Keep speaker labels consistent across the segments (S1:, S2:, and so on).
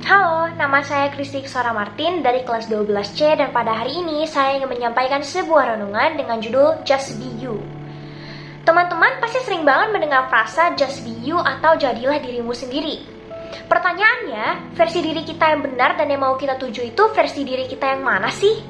S1: Halo, nama saya Kristi Sora Martin dari kelas 12C dan pada hari ini saya ingin menyampaikan sebuah renungan dengan judul Just Be You. Teman-teman pasti sering banget mendengar frasa Just Be You atau jadilah dirimu sendiri. Pertanyaannya, versi diri kita yang benar dan yang mau kita tuju itu versi diri kita yang mana sih?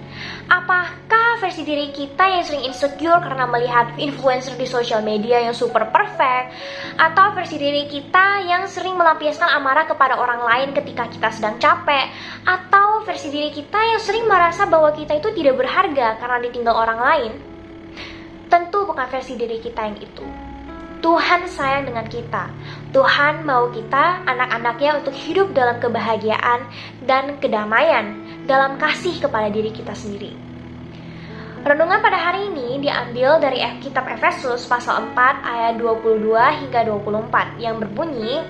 S1: Apakah versi diri kita yang sering insecure karena melihat influencer di sosial media yang super perfect? Atau versi diri kita yang sering melampiaskan amarah kepada orang lain ketika kita sedang capek? Atau versi diri kita yang sering merasa bahwa kita itu tidak berharga karena ditinggal orang lain? Tentu bukan versi diri kita yang itu. Tuhan sayang dengan kita. Tuhan mau kita, anak-anaknya, untuk hidup dalam kebahagiaan dan kedamaian, dalam kasih kepada diri kita sendiri. Renungan pada hari ini diambil dari kitab Efesus pasal 4 ayat 22 hingga 24 yang berbunyi,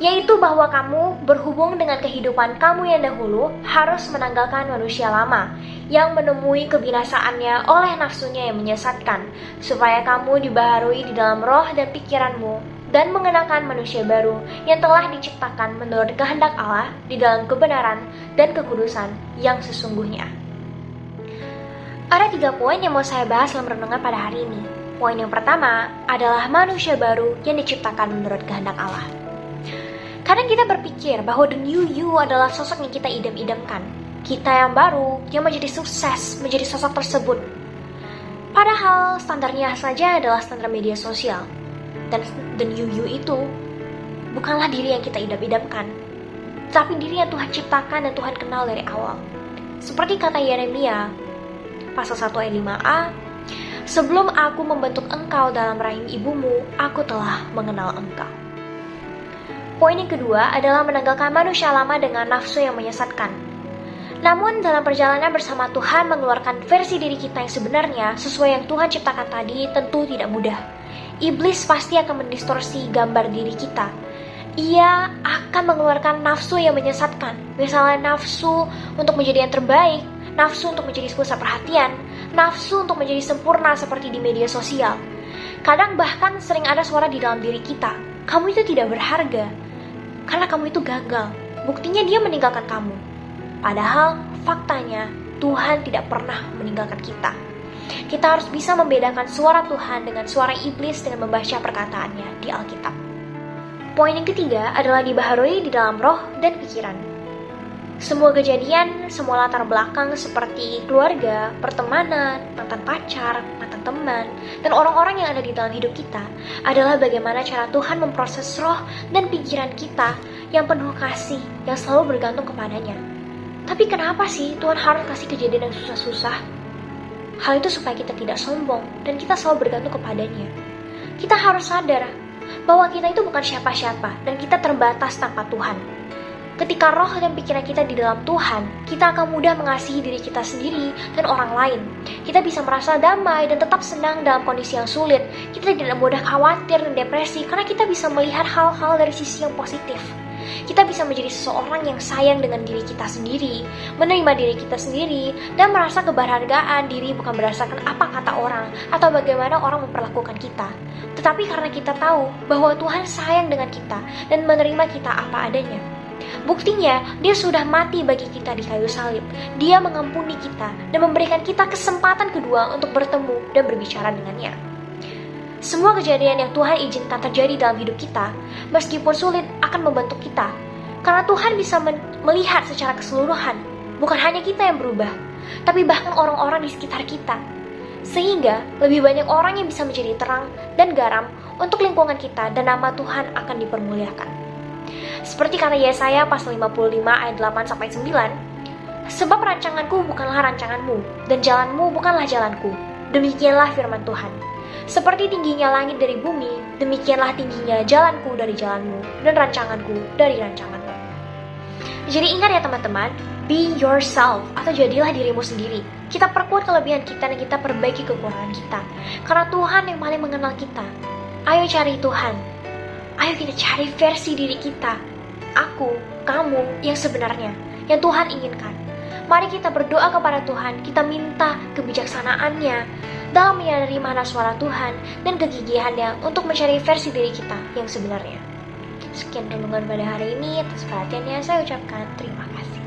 S1: yaitu bahwa kamu berhubung dengan kehidupan kamu yang dahulu harus menanggalkan manusia lama yang menemui kebinasaannya oleh nafsunya yang menyesatkan, supaya kamu dibaharui di dalam roh dan pikiranmu dan mengenakan manusia baru yang telah diciptakan menurut kehendak Allah di dalam kebenaran dan kekudusan yang sesungguhnya. Ada 3 poin yang mau saya bahas dalam renungan pada hari ini. Poin yang pertama adalah manusia baru yang diciptakan menurut kehendak Allah. Kadang kita berpikir bahwa the new you adalah sosok yang kita idam-idamkan. Kita yang baru, yang menjadi sukses, menjadi sosok tersebut. Padahal standarnya saja adalah standar media sosial. Dan the new you itu bukanlah diri yang kita idam-idamkan, tapi diri yang Tuhan ciptakan dan Tuhan kenal dari awal. Seperti kata Yeremia, pasal 1 ayat 5a, sebelum aku membentuk engkau dalam rahim ibumu, aku telah mengenal engkau. Poin yang kedua adalah menanggalkan manusia lama dengan nafsu yang menyesatkan. Namun dalam perjalanan bersama Tuhan mengeluarkan versi diri kita yang sebenarnya sesuai yang Tuhan ciptakan tadi tentu tidak mudah. Iblis pasti akan mendistorsi gambar diri kita. Ia akan mengeluarkan nafsu yang menyesatkan. Misalnya nafsu untuk menjadi yang terbaik, nafsu untuk menjadi pusat perhatian, nafsu untuk menjadi sempurna seperti di media sosial. Kadang bahkan sering ada suara di dalam diri kita, kamu itu tidak berharga. Karena kamu itu gagal, buktinya dia meninggalkan kamu. Padahal faktanya Tuhan tidak pernah meninggalkan kita. Kita harus bisa membedakan suara Tuhan dengan suara iblis dengan membaca perkataannya di Alkitab. Poin yang ketiga adalah dibaharui di dalam roh dan pikiran. Semua kejadian, semua latar belakang seperti keluarga, pertemanan, mantan pacar, mantan teman, dan orang-orang yang ada di dalam hidup kita adalah bagaimana cara Tuhan memproses roh dan pikiran kita yang penuh kasih, yang selalu bergantung kepadanya. Tapi kenapa sih Tuhan harus kasih kejadian yang susah-susah? Hal itu supaya kita tidak sombong dan kita selalu bergantung kepadanya. Kita harus sadar bahwa kita itu bukan siapa-siapa dan kita terbatas tanpa Tuhan. Ketika roh dan pikiran kita di dalam Tuhan, kita akan mudah mengasihi diri kita sendiri dan orang lain. Kita bisa merasa damai dan tetap senang dalam kondisi yang sulit. Kita tidak mudah khawatir dan depresi karena kita bisa melihat hal-hal dari sisi yang positif. Kita bisa menjadi seseorang yang sayang dengan diri kita sendiri, menerima diri kita sendiri, dan merasa keberhargaan diri bukan berdasarkan apa kata orang atau bagaimana orang memperlakukan kita. Tetapi karena kita tahu bahwa Tuhan sayang dengan kita dan menerima kita apa adanya. Buktinya, dia sudah mati bagi kita di kayu salib. Dia mengampuni kita dan memberikan kita kesempatan kedua untuk bertemu dan berbicara dengannya. Semua kejadian yang Tuhan izinkan terjadi dalam hidup kita, meskipun sulit, akan membentuk kita. Karena Tuhan bisa melihat secara keseluruhan, bukan hanya kita yang berubah, tapi bahkan orang-orang di sekitar kita. Sehingga lebih banyak orang yang bisa menjadi terang dan garam untuk lingkungan kita dan nama Tuhan akan dipermuliakan. Seperti kata Yesaya pasal 55 ayat 8-9, sebab rancanganku bukanlah rancanganmu, dan jalanmu bukanlah jalanku. Demikianlah firman Tuhan. Seperti tingginya langit dari bumi, demikianlah tingginya jalanku dari jalanmu, dan rancanganku dari rancanganmu. Jadi ingat ya teman-teman, be yourself atau jadilah dirimu sendiri. Kita perkuat kelebihan kita dan kita perbaiki kekurangan kita. Karena Tuhan yang paling mengenal kita. Ayo cari Tuhan. Ayo kita cari versi diri kita. Aku, kamu yang sebenarnya, yang Tuhan inginkan. Mari kita berdoa kepada Tuhan, kita minta kebijaksanaannya dalam menyadari mana suara Tuhan dan kegigihannya untuk mencari versi diri kita yang sebenarnya. Sekian renungan pada hari ini, atas perhatiannya saya ucapkan terima kasih.